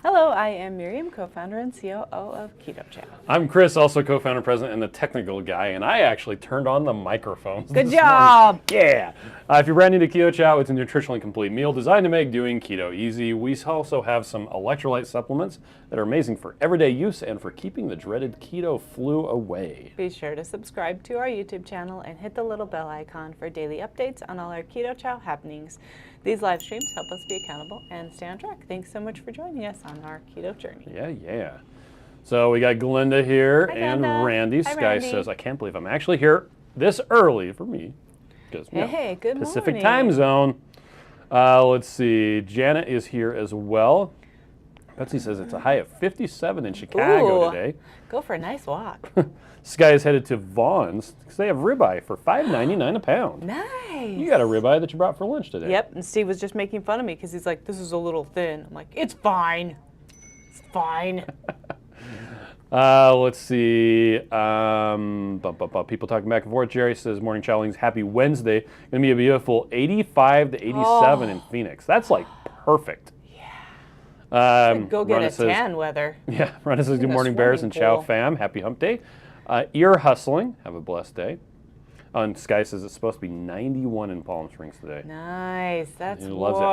Hello, I am Miriam, co-founder and COO of Keto Chow. I'm Chris, also co-founder, president, and the technical guy, and I actually turned on the microphones. Good job! Yeah! If you're brand new to Keto Chow, it's a nutritionally complete meal designed to make doing keto easy. We also have some electrolyte supplements that are amazing for everyday use and for keeping the dreaded keto flu away. Be sure to subscribe to our YouTube channel and hit the little bell icon for daily updates on all our Keto Chow happenings. These live streams help us be accountable and stay on track. Thanks so much for joining us on our keto journey. Yeah. So we got Glenda here. Hi, and Glenda. Randy. Hi, Sky Randy. says, I can't believe I'm actually here this early for me. Because Hey, good Pacific morning. time zone. Let's see. Janet is here as well. Betsy says it's a high of 57 in Chicago Ooh, today. Go for a nice walk. Sky is headed to Vaughn's because they have ribeye for $5.99 a pound. Nice. You got a ribeye that you brought for lunch today. Yep, and Steve was just making fun of me because he's like, this is a little thin. I'm like, it's fine. It's fine. Let's see. People talking back and forth. Jerry says, morning challenge, happy Wednesday. Going to be a beautiful 85 to 87 in Phoenix. That's like perfect. Go get Ronna a says, tan weather. Yeah, Ronna says, good the morning, Bears and swimming Chow pool. fam. Happy hump day. Ear hustling. Have a blessed day. And Sky says it's supposed to be 91 in Palm Springs today. Nice. That's He warm. loves it.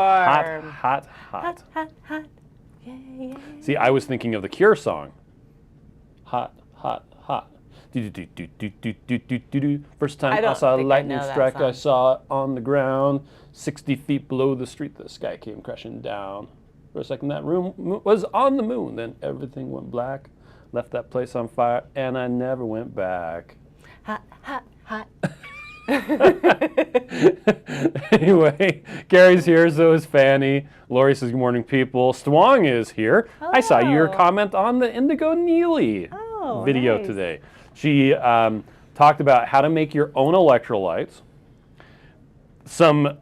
Hot. Hot, hot. Yeah. See, I was thinking of the Cure song. Hot. Do-do-do-do-do-do-do-do-do. First time I I don't saw a think I lightning know that strike, I song. saw it on the ground. 60 feet below the street, the sky came crashing down. For a second, that room was on the moon. Then everything went black. Left that place on fire, and I never went back. Hot. Anyway, Gary's here, so is Fanny. Lori says, good morning, people. Stwong is here. I saw your Hello. comment on the Indigo Neely video nice. today. She talked about how to make your own electrolytes,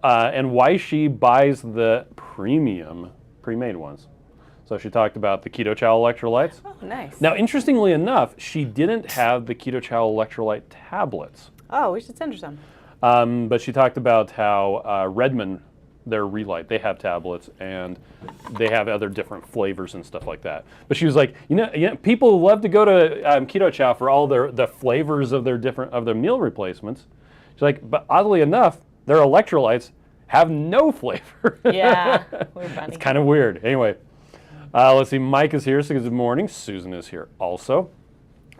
and why she buys the premium pre-made ones. So she talked about the Keto Chow electrolytes. Oh, nice. Now, interestingly enough, she didn't have the Keto Chow electrolyte tablets. Oh, we should send her some. But she talked about how Redmond, their Relight, they have tablets and they have other different flavors and stuff like that. But she was like, people love to go to Keto Chow for all the flavors of their meal replacements. She's like, but oddly enough, their electrolytes have no flavor. Yeah, we're funny. It's kind of weird. Anyway, let's see. Mike is here, so good morning. Susan is here also.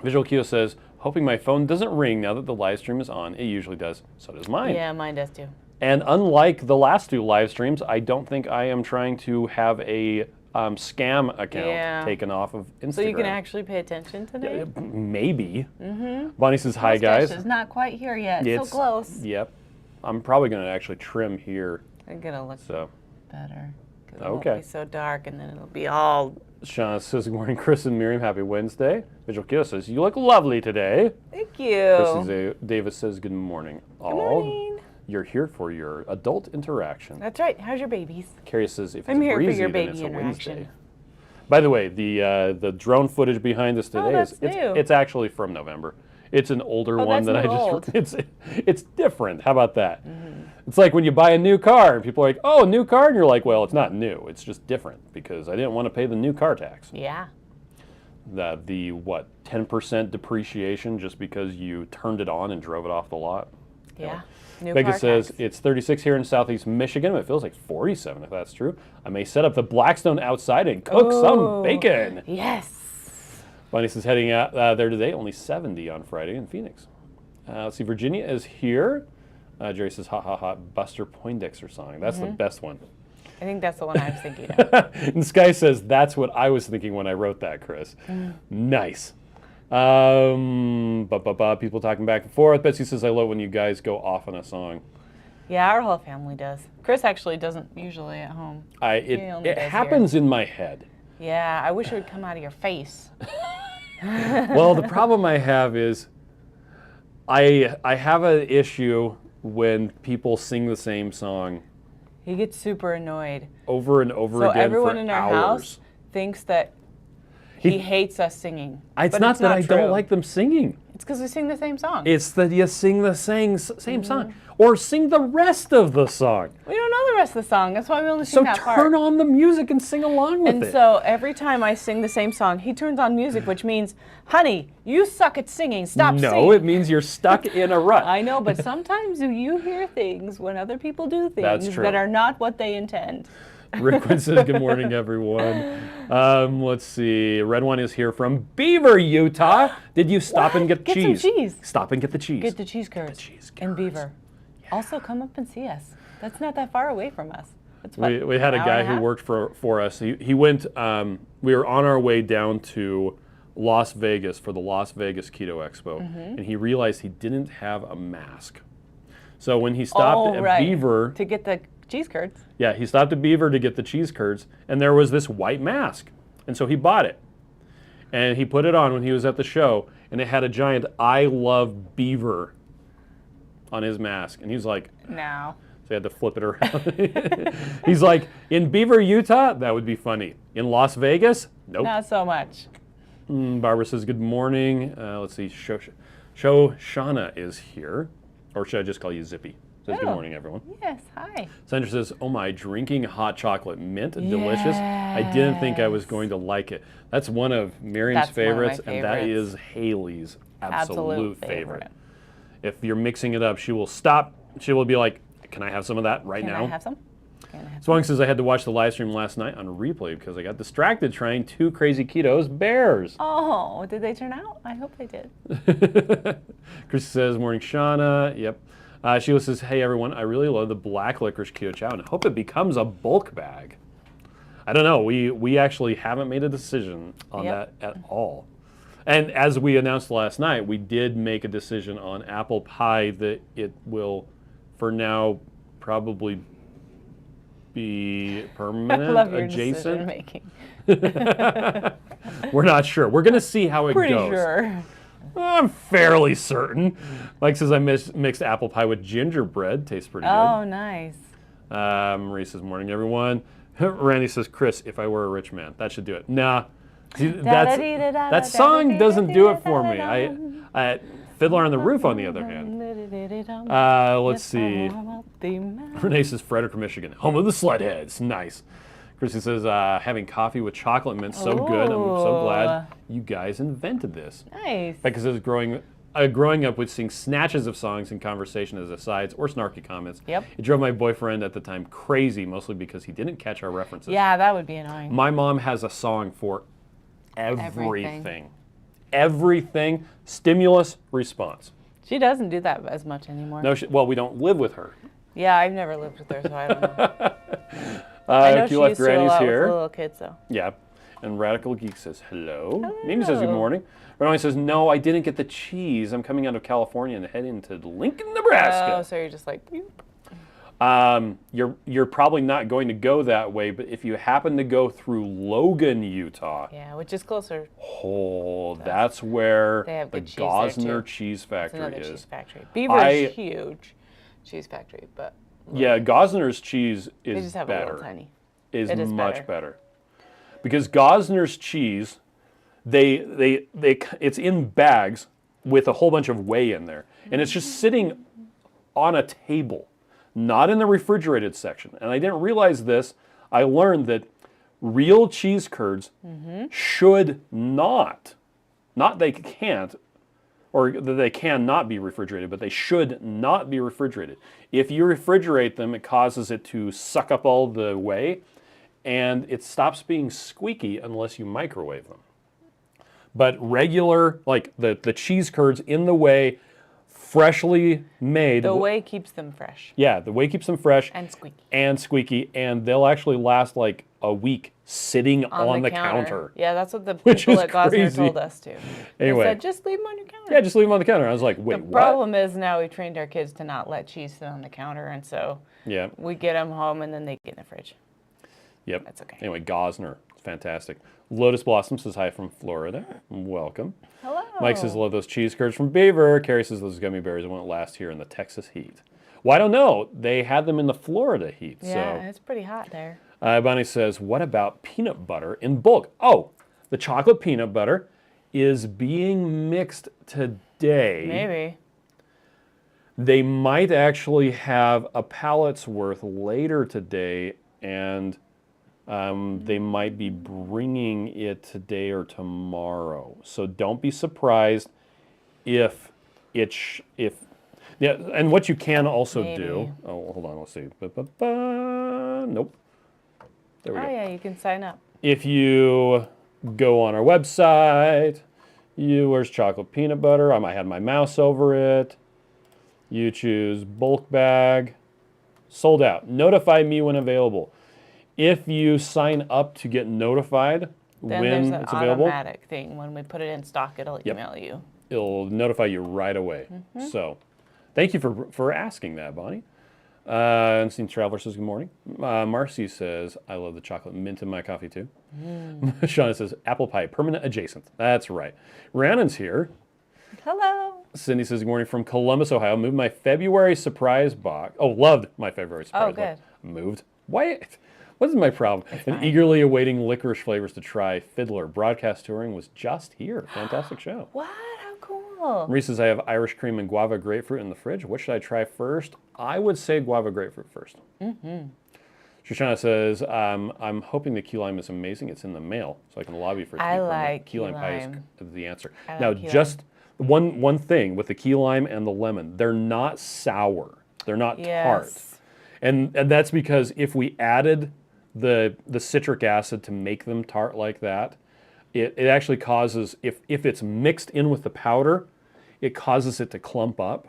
Visual Keto says, hoping my phone doesn't ring now that the live stream is on. It usually does. So does mine. Yeah, mine does too. And unlike the last two live streams, I don't think I am trying to have a scam account taken off of Instagram. So you can actually pay attention today? Maybe. Bonnie says, hi, guys. It's not quite here yet. It's so close. Yep. I'm probably going to actually trim here. I'm going to look better. 'Cause it won't Okay. be so dark, and then it'll be all... Shauna says, good morning, Chris and Miriam. Happy Wednesday. Visual Keto says, you look lovely today. Thank you. Chrissy Davis says, good morning, all. Good morning. You're here for your adult interaction. That's right. How's your babies? Carrie says, if it's I'm here for breezy, your then baby it's a interaction. Wednesday. By the way, the drone footage behind us today that's new. it's actually from November. It's an older one that's that I new old. it's different. How about that? It's like when you buy a new car and people are like, "Oh, a new car," and you're like, "Well, it's not new. It's just different because I didn't want to pay the new car tax." Yeah. The 10% depreciation just because you turned it on and drove it off the lot. Yeah. New Becca car says, tax. it's 36 here in southeast Michigan, but it feels like 47 if that's true. I may set up the Blackstone outside and cook some bacon. Yes. Bonnie says, heading out there today, only 70 on Friday in Phoenix. Let's see, Virginia is here. Jerry says, Buster Poindexter song. That's the best one. I think that's the one I was thinking of. And Sky says, that's what I was thinking when I wrote that, Chris. Nice. People talking back and forth. Betsy says, I love when you guys go off on a song. Yeah, our whole family does. Chris actually doesn't usually at home. It happens in my head. Yeah, I wish it would come out of your face. Well, the problem I have is I have an issue when people sing the same song He gets super annoyed. over and over So again everyone for in our hours. house thinks that he hates us singing. It's But not that I true. don't like them singing. It's because we sing the same song. It's that you sing the same song. Or sing the rest of the song. We don't know the rest of the song. That's why we only So sing that part. turn on the music and sing along with And it. so every time I sing the same song, he turns on music, which means, honey, you suck at singing. Stop singing. No, it means you're stuck in a rut. I know, but sometimes you hear things when other people do That's things true. that are not what they intend. Rick Quinn says, good morning, everyone. Let's see. Red one is here from Beaver, Utah. Did you stop and get cheese? Some cheese. Stop and get the cheese. Get the cheese curds. In Beaver. Yeah. Also, come up and see us. That's not that far away from us. It's We had a guy who worked for us. He went, we were on our way down to Las Vegas for the Las Vegas Keto Expo, and he realized he didn't have a mask. So when he stopped at Beaver to get the cheese curds. Yeah, he stopped at Beaver to get the cheese curds, and there was this white mask. And so he bought it. And he put it on when he was at the show, and it had a giant I love Beaver on his mask. And he's like, no. So he had to flip it around. He's like, in Beaver, Utah, that would be funny. In Las Vegas, nope. Not so much. Barbara says, good morning. Let's see, Shauna is here. Or should I just call you Zippy? Says, good morning, everyone. Yes, hi. Sandra says, oh my, drinking hot chocolate mint, delicious. I didn't think I was going to like it. That's one of Miriam's favorites, and that is Haley's absolute favorite. If you're mixing it up, she will stop. She will be like, can I have some of that right now? Can I have some? Swung says, I had to watch the live stream last night on replay because I got distracted trying 2 Crazy Ketos bears. Oh, did they turn out? I hope they did. Chris says, morning, Shauna. Yep. Sheila says, hey, everyone, I really love the black licorice Keto Chow and I hope it becomes a bulk bag. I don't know. We actually haven't made a decision on that at all. And as we announced last night, we did make a decision on apple pie that it will, for now, probably be permanent, I love your adjacent. decision-making. We're not sure. We're going to see how it Pretty goes. sure. I'm fairly certain. Mike says I mixed apple pie with gingerbread. Tastes pretty good. Oh, nice. Marie says, morning, everyone. Randy says, Chris, if I were a rich man. That should do it. Nah. See, that song doesn't do it for me. I Fiddler on the Roof, on the other hand. Let's see. Renee says, Frederick, Michigan. Home of the Sledheads. Nice. Chrissy says, having coffee with chocolate mint, so good. I'm so glad you guys invented this. Nice. Because it was growing up with seeing snatches of songs and conversation as asides or snarky comments. Yep. It drove my boyfriend at the time crazy, mostly because he didn't catch our references. Yeah, that would be annoying. My mom has a song for everything. Everything. Stimulus, response. She doesn't do that as much anymore. No, well, we don't live with her. Yeah, I've never lived with her, so I don't know. I know she used to a lot with little kids, though. Yeah. And Radical Geek says, hello. Mimi says, good morning. Renee says, no, I didn't get the cheese. I'm coming out of California and heading to Lincoln, Nebraska. Oh, so you're just like, You're probably not going to go that way, but if you happen to go through Logan, Utah. Yeah, which is closer. Oh, that's where the Gosner Cheese Factory is. Cheese factory. Beaver is huge cheese factory, but. Yeah, Gosner's cheese is they just have better. A little tiny. Is much better. Because Gosner's cheese, it's in bags with a whole bunch of whey in there, and it's just sitting on a table, not in the refrigerated section. And I didn't realize this. I learned that real cheese curds should not they can't, or they cannot be refrigerated, but they should not be refrigerated. If you refrigerate them, it causes it to suck up all the whey, and it stops being squeaky unless you microwave them. But regular, like the cheese curds in the whey, freshly made. The whey keeps them fresh. Yeah, the whey keeps them fresh. And squeaky. And they'll actually last like a week sitting on the counter. Yeah, that's what the people at Gosner told us to. Anyway. They said, just leave them on your counter. Yeah, just leave them on the counter. I was like, wait, what? The problem is now we've trained our kids to not let cheese sit on the counter, and so we get them home and then they get in the fridge. Yep. That's okay. Anyway, Gosner. It's fantastic. Lotus Blossom says hi from Florida. Welcome. Hello. Mike says, love those cheese curds from Beaver. Carrie says, those gummy bears won't last here in the Texas heat. Well, I don't know. They had them in the Florida heat. Yeah, it's pretty hot there. Bonnie says, what about peanut butter in bulk? Oh, the chocolate peanut butter is being mixed today. Maybe. They might actually have a pallet's worth later today, and they might be bringing it today or tomorrow. So don't be surprised if yeah. And what you can also do. Oh, hold on. Let's see. Nope. There we go. Oh yeah, you can sign up. If you go on our website, where's chocolate peanut butter? I might have my mouse over it. You choose bulk bag, sold out. Notify me when available. If you sign up to get notified Then when there's an it's available, automatic thing. When we put it in stock, it'll email you. it'll notify you right away. So thank you for asking that, Bonnie. Unseen Traveler says good morning. Marcy says, I love the chocolate mint in my coffee too. Shauna says, apple pie, permanent adjacent. That's right. Rhiannon's here. Hello. Cindy says, good morning from Columbus, Ohio. Moved my February surprise box. Oh, loved my February surprise box. Moved. What is my problem? And eagerly awaiting licorice flavors to try. Fiddler. Broadcast touring was just here. Fantastic show. What? How cool. Marie says, I have Irish cream and guava grapefruit in the fridge. What should I try first? I would say guava grapefruit first. Shoshana says, I'm hoping the key lime is amazing. It's in the mail, so I can lobby for it to be permanent. Key lime pie is the answer. Now, just one thing with the key lime and the lemon, they're not sour. They're not tart. And that's because if we added the citric acid to make them tart like that, it actually causes, if it's mixed in with the powder, it causes it to clump up.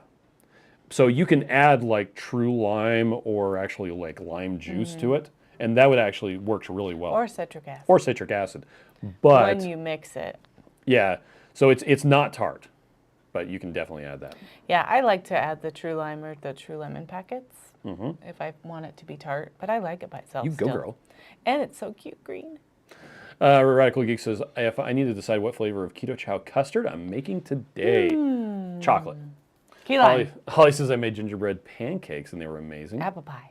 So you can add like true lime or actually like lime juice to it, and that would actually work really well. Or citric acid. Or citric acid. But when you mix it. Yeah, so it's not tart, but you can definitely add that. Yeah, I like to add the true lime or the true lemon packets if I want it to be tart, but I like it by itself. You go, girl. And it's so cute green. Radical Geek says, if I need to decide what flavor of Keto Chow custard I'm making today, chocolate. Key lime. Holly says I made gingerbread pancakes and they were amazing. Apple pie.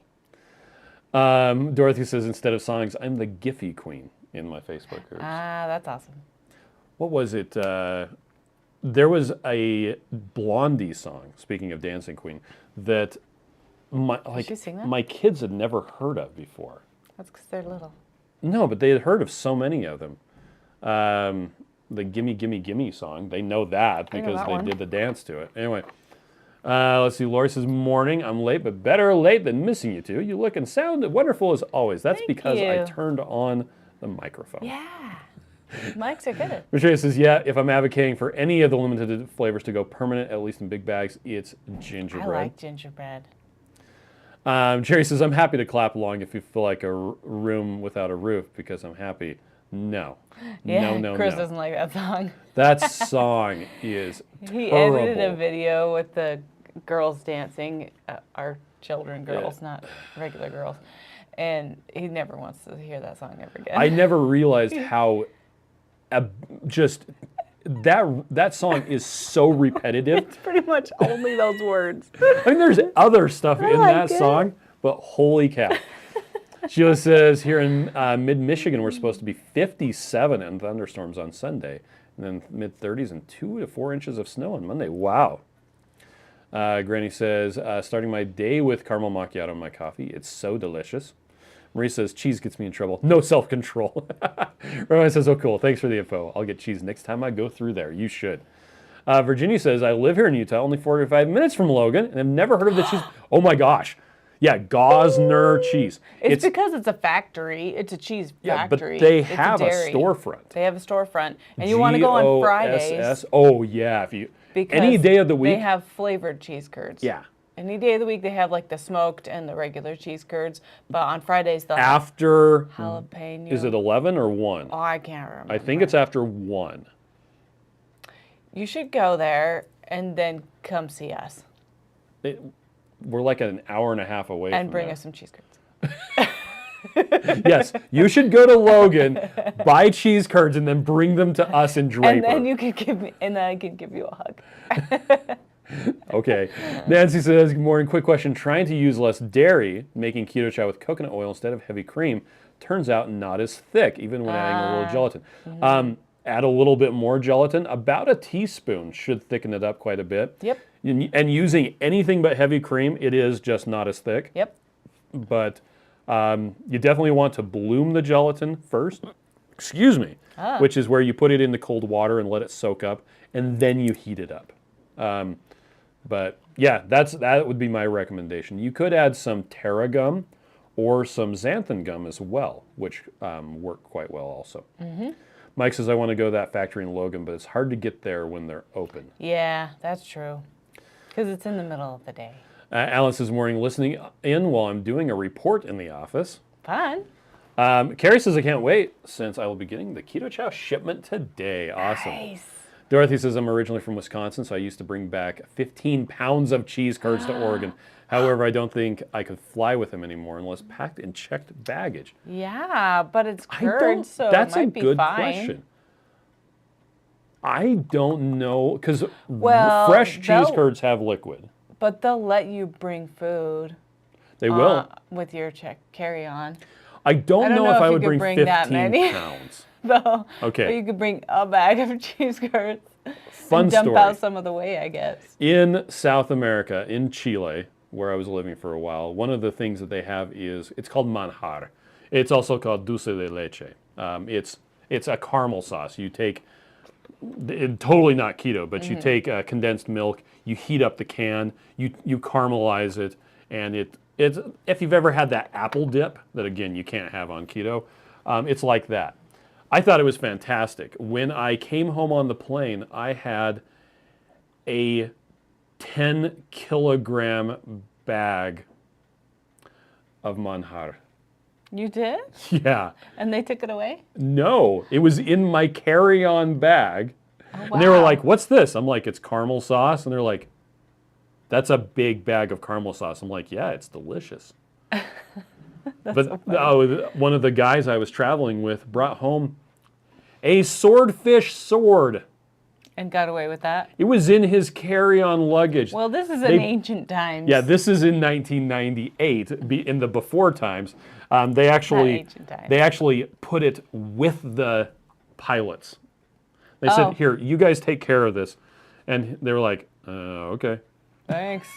Dorothy says, instead of songs, I'm the Giphy queen in my Facebook groups. Ah, that's awesome. What was it? There was a Blondie song, speaking of Dancing Queen, that my kids had never heard of before. That's because they're little. No, but they had heard of so many of them. The Gimme Gimme Gimme song, they know that because they did the dance to it. Anyway, let's see. Lori says, morning. I'm late, but better late than missing you two. You look and sound wonderful as always. That's because I turned on the microphone. Yeah. Mics are good. Michelle says, yeah, if I'm advocating for any of the limited flavors to go permanent, at least in big bags, it's gingerbread. I like gingerbread. Jerry says, I'm happy to clap along if you feel like a room without a roof because I'm happy. No. Yeah, no. Chris doesn't like that song. That song is He terrible. edited a video with the girls dancing, our children girls, not regular girls. And he never wants to hear that song ever again. I never realized how just that song is so repetitive. It's pretty much only those words. I mean, there's other stuff in that song, but holy cow. Sheila says, here in mid-Michigan, we're supposed to be 57 and thunderstorms on Sunday, and then mid-30s and 2 to 4 inches of snow on Monday. Wow. Granny says, starting my day with caramel macchiato in my coffee. It's so delicious. Marie says, cheese gets me in trouble. No self-control. Rowan says, oh, cool. Thanks for the info. I'll get cheese next time I go through there. You should. Virginia says, I live here in Utah, only 45 minutes from Logan, and I've never heard of the cheese. Oh, my gosh. Yeah, Gosner cheese. It's because it's a factory. It's a cheese factory. But they have a storefront. They have a storefront. And you want to go on Fridays. Oh, yeah. Any day of the week. They have flavored cheese curds. Yeah. Any day of the week, they have like the smoked and the regular cheese curds. But on Fridays, they'll after have jalapeno. Is it 11 or 1? Oh, I can't remember. I think it's after 1. You should go there and then come see us. We're like an hour and a half away and from bring there. us some cheese curds. Yes, you should go to Logan, buy cheese curds, and then bring them to us in Draper. And then you can give me, and then I can give you a hug. Okay. Nancy says, good morning. Quick question. Trying to use less dairy, making keto chow with coconut oil instead of heavy cream, turns out not as thick, even when adding a little gelatin. add a little bit more gelatin. About a teaspoon should thicken it up quite a bit. Yep. And using anything but heavy cream, it is just not as thick. Yep. But you definitely want to bloom the gelatin first. Excuse me. Which is where you put it into cold water and let it soak up, and then you heat it up. But yeah, that would be my recommendation. You could add some Terra gum or some xanthan gum as well, which work quite well also. Mike says, I want to go to that factory in Logan, but it's hard to get there when they're open. Yeah, that's true. Because it's in the middle of the day. Alan says, morning, listening in while I'm doing a report in the office. Fun. Carrie says, I can't wait since I will be getting the Keto Chow shipment today. Awesome. Nice. Dorothy says, I'm originally from Wisconsin, so I used to bring back 15 pounds of cheese curds to Oregon. However, I don't think I could fly with them anymore unless packed in checked baggage. Yeah, but it's curds, so that's it might be a good fine. question. I don't know, because they'll- fresh cheese curds have liquid. But they'll let you bring food. They will. With your carry-on. I don't know if I would you could bring that 15 many. pounds. Though. Okay. But you could bring a bag of cheese curds. Fun and dump story. out some of the way, I guess. In South America, in Chile, where I was living for a while, one of the things that they have is, it's called manjar. It's also called dulce de leche. It's a caramel sauce. You take, totally not keto, but you take condensed milk, you heat up the can, you caramelize it, and it's if you've ever had that apple dip, that again you can't have on keto, it's like that. I thought it was fantastic. When I came home on the plane, I had a 10-kilogram bag of manjar. You did? Yeah. And they took it away? No, it was in my carry-on bag. Oh, wow. And they were like, what's this? I'm like, it's caramel sauce. And they're like, that's a big bag of caramel sauce. I'm like, yeah, it's delicious. But one of the guys I was traveling with brought home a swordfish sword. And got away with that? It was in his carry-on luggage. Well, this is in ancient times. Yeah, this is in 1998, in the before times. They actually put it with the pilots. They said, here, you guys take care of this. And they were like, okay. Thanks.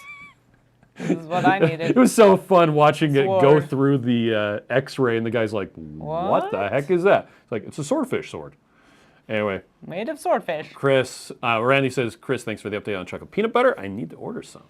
This is what I needed. It was so fun watching it go through the X-ray, and the guy's like, what the heck is that? It's like, it's a swordfish sword. Anyway. Made of swordfish. Randy says, Chris, thanks for the update on chocolate peanut butter. I need to order some.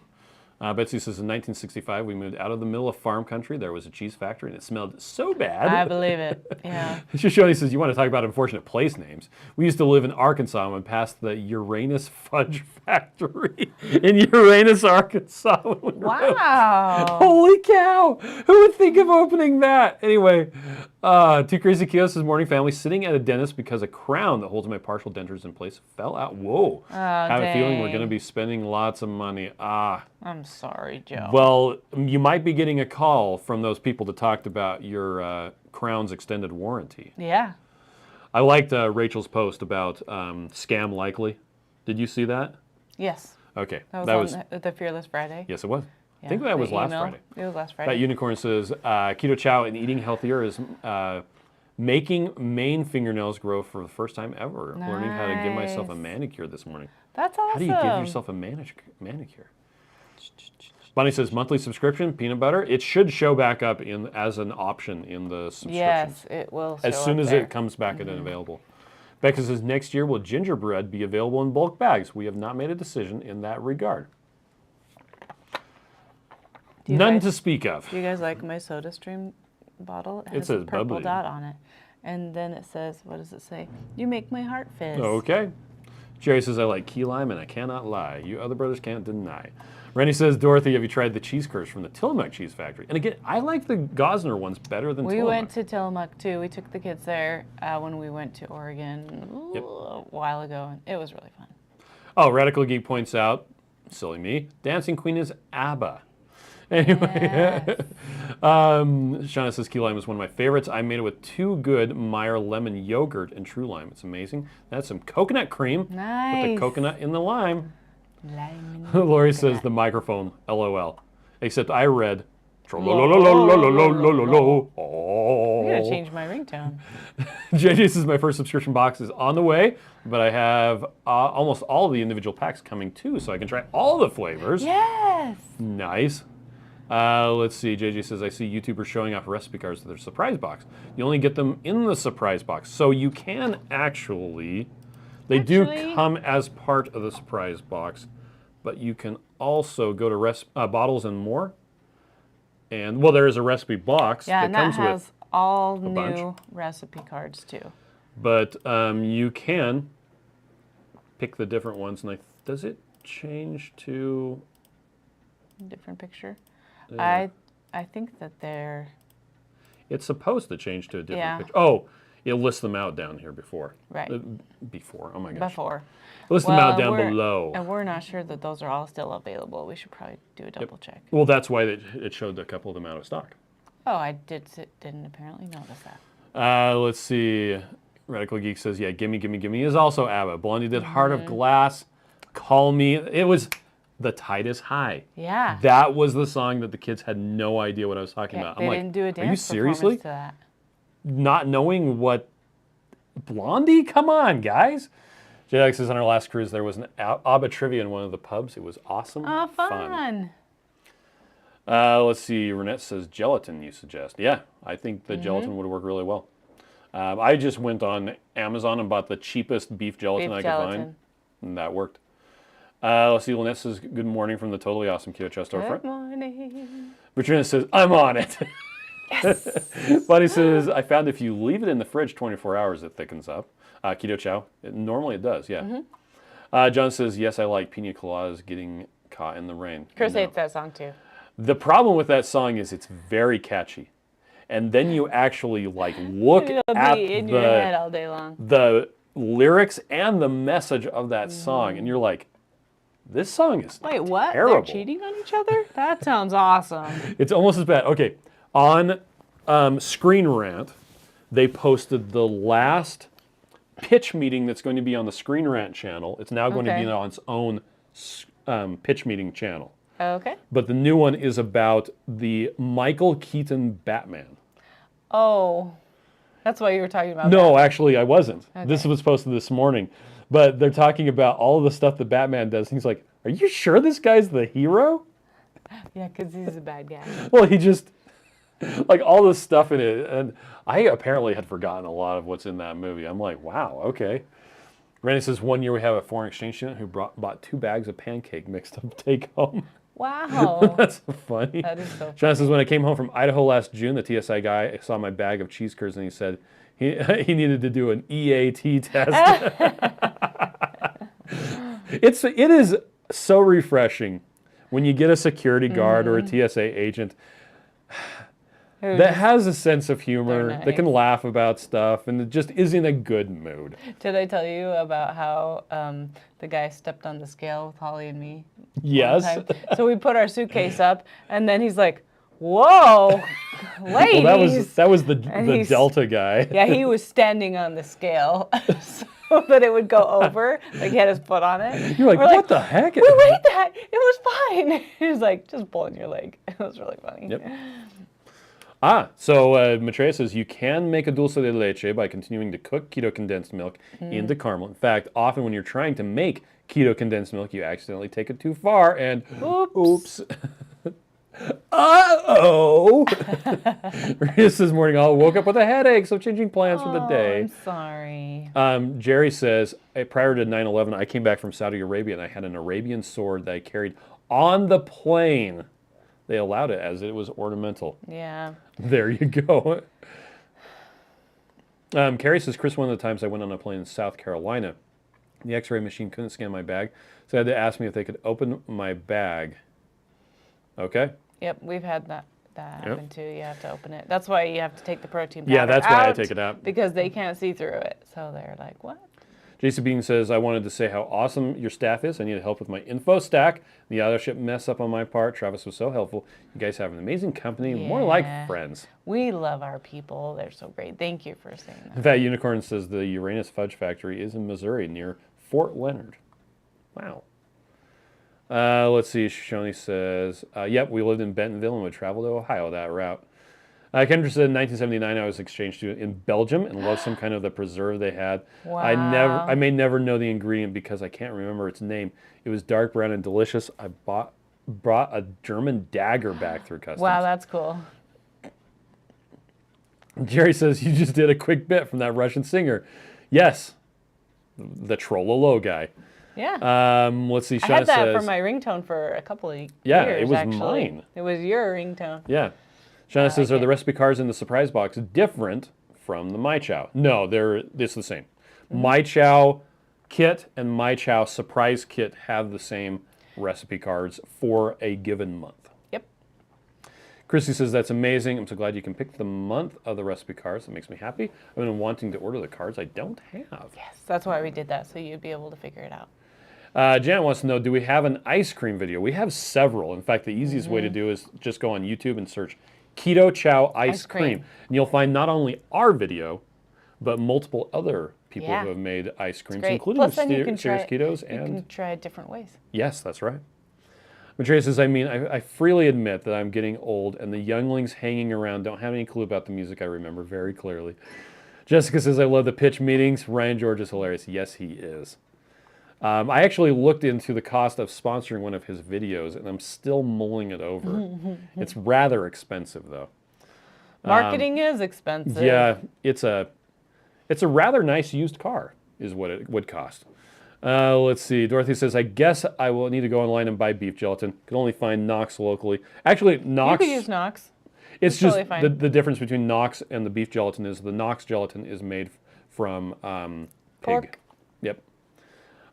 Betsy says, in 1965, we moved out of the middle of farm country. There was a cheese factory, and it smelled so bad. I believe it, yeah. Shoshone says, you want to talk about unfortunate place names. We used to live in Arkansas and went past the Uranus Fudge Factory in Uranus, Arkansas. Wow. Holy cow. Who would think of opening that? Anyway, Two Crazy Kios says, morning family, sitting at a dentist because a crown that holds my partial dentures in place fell out. Whoa. Have a feeling we're going to be spending lots of money. I'm sorry, Joe. Well, you might be getting a call from those people that talked about your crown's extended warranty. Yeah. I liked Rachel's post about scam likely. Did you see that? Yes. Okay. That was on the Fearless Friday. Yes, it was. Yeah, I think that was last Friday. It was last Friday. That unicorn says, Keto Chow and eating healthier is making Maine fingernails grow for the first time ever. Nice. Learning how to give myself a manicure this morning. That's awesome. How do you give yourself a manicure? Bonnie says, monthly subscription, peanut butter. It should show back up as an option in the subscription. Yes, it will show as soon up as there. it comes back and available. Becca says, next year will gingerbread be available in bulk bags? We have not made a decision in that regard. None to speak of. Do you guys like my SodaStream bottle? It has says a purple bubbly. dot on it. And then it says, what does it say? You make my heart fizz. Okay. Jerry says, I like key lime and I cannot lie. You other brothers can't deny. Randy says, Dorothy, have you tried the cheese curds from the Tillamook Cheese Factory? And again, I like the Gosner ones better than Tillamook. We went to Tillamook too. We took the kids there when we went to Oregon a while ago, and it was really fun. Oh, Radical Geek points out, silly me, Dancing Queen is ABBA. Anyway, Yes. Shauna says key lime is one of my favorites. I made it with 2 good Meyer lemon yogurt and true lime. It's amazing. That's some coconut cream. Nice. With the coconut in the lime. Lime and Lori coconut. says the microphone, LOL. Except I read Tra-la-la-la-la-la-la-la-la. I'm gonna Oh. change my ringtone. JJ says my first subscription box is on the way, but I have almost all the individual packs coming too, so I can try all the flavors. Yes. Nice. Let's see. JJ says I see YouTubers showing off recipe cards to their surprise box. You only get them in the surprise box, so you can actually. They do come as part of the surprise box, but you can also go to Bottles and More. And, well, there is a recipe box Yeah, that and comes that has with all a new bunch. recipe cards too. But you can pick the different ones. And does it change to... Different picture. Yeah. I think that they're... It's supposed to change to a different Yeah. picture. Oh, it lists them out down here before. Right. Before, oh my gosh. Before. It lists them out down below. And we're not sure that those are all still available. We should probably do a double check. Well, that's why it showed a couple of them out of stock. Oh, I didn't apparently notice that. Let's see. Radical Geek says, yeah, Gimme, Gimme, Gimme is also ABBA. Blondie did Heart of Glass. Call Me. It was The Tide is High. Yeah. That was the song that the kids had no idea what I was talking about. They didn't do a dance are you seriously? performance to that. Not knowing what Blondie? Come on, guys. JX says on our last cruise there was an ABBA trivia in one of the pubs. It was awesome. Oh, fun. Let's see. Renette says gelatin. You suggest? Yeah, I think the gelatin would work really well. I just went on Amazon and bought the cheapest beef gelatin I could find, and that worked. Let's see. Lynette says good morning from the totally awesome Keto Chow storefront. Good morning. Katrina says I'm on it. Yes. Buddy says I found if you leave it in the fridge 24 hours, it thickens up. Keto Chow. Normally it does. Yeah. John says yes. I like Pina Coladas getting caught in the rain. Chris hates that song too. The problem with that song is it's very catchy. And then you actually like look It'll at be in your head all day long. the lyrics and the message of that song, and you're like, this song is Wait, what? terrible. They're cheating on each other? That sounds awesome. It's almost as bad. Okay, on Screen Rant, they posted the last pitch meeting that's going to be on the Screen Rant channel. It's now going to be on its own pitch meeting channel. Okay. But the new one is about the Michael Keaton Batman. Oh, that's why you were talking about No, that. actually, I wasn't. Okay. This was posted this morning. But they're talking about all of the stuff that Batman does. And he's like, are you sure this guy's the hero? Yeah, because he's a bad guy. Well, he just, like all this stuff in it. And I apparently had forgotten a lot of what's in that movie. I'm like, wow, okay. Randy says, one year we have a foreign exchange student who bought 2 bags of pancake mixed up take home. Wow. That's funny. That is so funny. John says, when I came home from Idaho last June, the TSI guy saw my bag of cheese curds and he said he needed to do an EAT test. It is so refreshing when you get a security guard or a TSA agent that has a sense of humor, They're that can nice. laugh about stuff, and just is in a good mood. Did I tell you about how the guy stepped on the scale with Holly and me? Yes. one time? So we put our suitcase up, and then he's like, whoa, ladies. Well, that was the he's- Delta guy. Yeah, he was standing on the scale so that it would go over. Like he had his foot on it. You're like, We're what the heck? We weighed that. It was fine. He was like, just pulling your leg. It was really funny. Yep. So Maitreya says you can make a dulce de leche by continuing to cook keto condensed milk into caramel. In fact, often when you're trying to make keto condensed milk, you accidentally take it too far and oops. Uh-oh. This morning I woke up with a headache, so changing plans for the day. I'm sorry. Jerry says, prior to 9/11, I came back from Saudi Arabia and I had an Arabian sword that I carried on the plane. They allowed it as it was ornamental. Yeah. There you go. Carrie says, Chris, one of the times I went on a plane in South Carolina, the x-ray machine couldn't scan my bag, so they had to ask me if they could open my bag. Okay? Yep, we've had that happen too. You have to open it. That's why you have to take the protein powder Yeah, that's why I out, take it out. because they can't see through it. So they're like, what? JC Bean says, I wanted to say how awesome your staff is. I needed help with my info stack. The authorship mess up on my part. Travis was so helpful. You guys have an amazing company, more like Yeah. friends. We love our people. They're so great. Thank you for saying that. That Unicorn says the Uranus Fudge Factory is in Missouri near Fort Leonard. Wow. Let's see. Shoni says, yep, we lived in Bentonville and would travel to Ohio that route. Kendra said in 1979 I was exchanged student in Belgium and loved some kind of the preserve they had. Wow. I may never know the ingredient because I can't remember its name. It was dark brown and delicious. I brought a German dagger back through customs. Wow, that's cool. Jerry says you just did a quick bit from that Russian singer. Yes, the Trollolo guy. Yeah. Let's see. I Shauna had that says, for my ringtone for a couple of years. Yeah, it was actually. mine. It was your ringtone. Yeah. Shauna says, like are the it. recipe cards in the surprise box different from the My Chow? No, it's the same. My Chow kit and My Chow surprise kit have the same recipe cards for a given month. Yep. Christy says, that's amazing. I'm so glad you can pick the month of the recipe cards. That makes me happy. I've been wanting to order the cards I don't have. Yes, that's why we did that, so you'd be able to figure it out. Janet wants to know, do we have an ice cream video? We have several. In fact, the easiest way to do is just go on YouTube and search Keto Chow ice cream. And you'll find not only our video, but multiple other people who have made ice creams, including Plus, then you can Serious Ketos. You can try it different ways. Yes, that's right. Matrea says, I freely admit that I'm getting old and the younglings hanging around don't have any clue about the music I remember very clearly. Jessica says, I love the pitch meetings. Ryan George is hilarious. Yes, he is. I actually looked into the cost of sponsoring one of his videos, and I'm still mulling it over. It's rather expensive, though. Marketing is expensive. Yeah, it's a rather nice used car, is what it would cost. Let's see. Dorothy says, I guess I will need to go online and buy beef gelatin. Can only find Knox locally. Actually, Knox. You could use Knox. It's just totally the difference between Knox and the beef gelatin is the Knox gelatin is made from Pork. pig. Yep.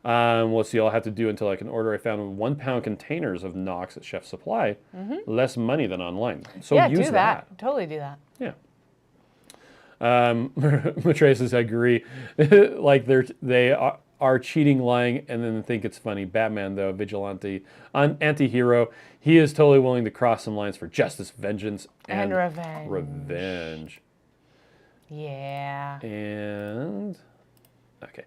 Let's see, I'll have to do until I can order. I found 1 pound containers of Knox at Chef Supply. Less money than online. So yeah, use do that. Totally do that. Yeah. Matrea says, I agree. Like they are cheating, lying, and then think it's funny. Batman, though, vigilante, anti-hero, he is totally willing to cross some lines for justice, vengeance, And revenge. Revenge. Yeah. And okay.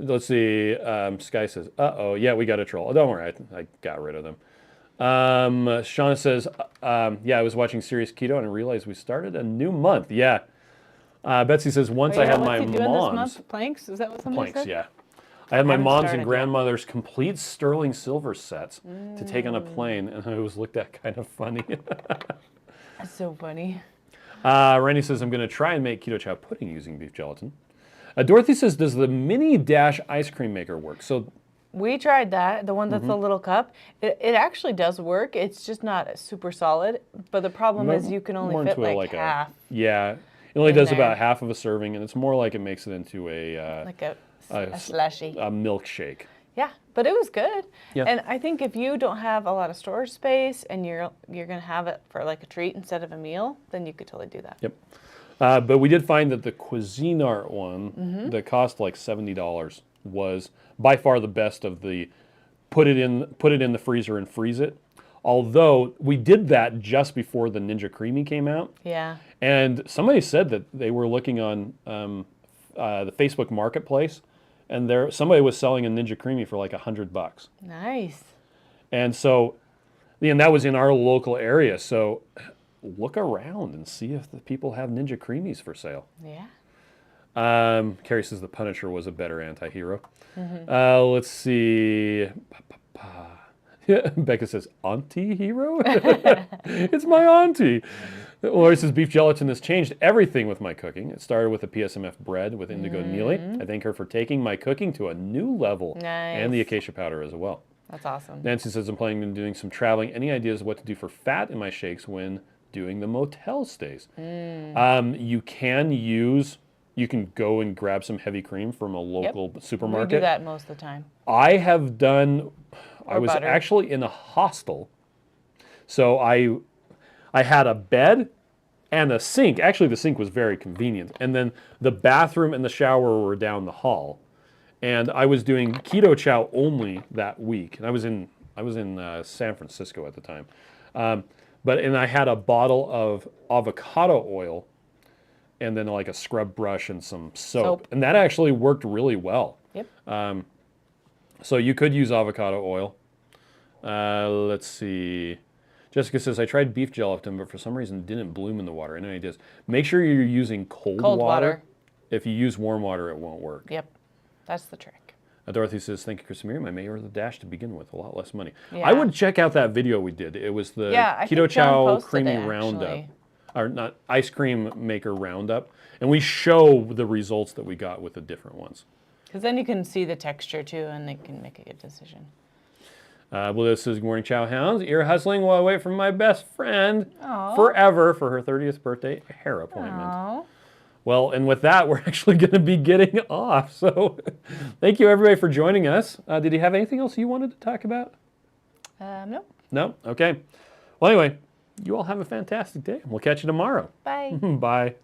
Let's see. Sky says, uh-oh, yeah, we got a troll. Oh, don't worry, I got rid of them. Shauna says, yeah, I was watching Serious Keto and I realized we started a new month. Yeah. Betsy says, once I had my what's he doing mom's... this month? Planks? Is that what somebody Planks, said? yeah. I had my haven't mom's started and yet. grandmother's complete sterling silver sets to take on a plane, and I was looked at kind of funny. That's so funny. Randy says, I'm going to try and make Keto Chow pudding using beef gelatin. Dorothy says, does the mini dash ice cream maker work? So We tried that, the one that's the little cup. It actually does work. It's just not super solid. But the problem is you can only more fit into like half. Yeah, it only in does there. about half of a serving, and it's more like it makes it into a Like a slushy. milkshake. Yeah, but it was good. Yeah. And I think if you don't have a lot of storage space and you're gonna have it for like a treat instead of a meal, then you could totally do that. Yep. But we did find that the Cuisinart one that cost like $70 was by far the best of the put it in the freezer and freeze it. Although we did that just before the Ninja Creamy came out. Yeah. And somebody said that they were looking on the Facebook Marketplace, and somebody was selling a Ninja Creamy for like $100. Nice. And so, and that was in our local area. So look around and see if the people have Ninja Creamies for sale. Yeah. Carrie says the Punisher was a better anti-hero. Let's see. Becca says, auntie-hero? It's my auntie. Lori says, beef gelatin has changed everything with my cooking. It started with a PSMF bread with indigo Neely. I thank her for taking my cooking to a new level. Nice. And the acacia powder as well. That's awesome. Nancy says, I'm planning on doing some traveling. Any ideas of what to do for fat in my shakes when doing the motel stays? You can go and grab some heavy cream from a local supermarket. We do that most of the time. I have done, I was butter. actually in a hostel. So I had a bed and a sink. Actually, the sink was very convenient. And then the bathroom and the shower were down the hall. And I was doing Keto Chow only that week. And I was in San Francisco at the time. And I had a bottle of avocado oil and then like a scrub brush and some soap. And that actually worked really well. Yep. So you could use avocado oil. Let's see. Jessica says, I tried beef gelatin, but for some reason it didn't bloom in the water. Any ideas? Make sure you're using cold water. If you use warm water, it won't work. Yep, that's the trick. Dorothy says, thank you, Chris and Miriam. I may order the Dash to begin with, a lot less money. Yeah. I would check out that video we did. It was the Keto Chow Creamy Roundup. Or not, ice cream maker roundup. And we show the results that we got with the different ones. Because then you can see the texture too, and you can make a good decision. Well, this is Good Morning Chow Hounds. Ear hustling while I wait for my best friend forever for her 30th birthday hair appointment. Aww. Well, and with that, we're actually going to be getting off. So thank you, everybody, for joining us. Did you have anything else you wanted to talk about? No. No? Okay. Well, anyway, you all have a fantastic day. We'll catch you tomorrow. Bye. Bye.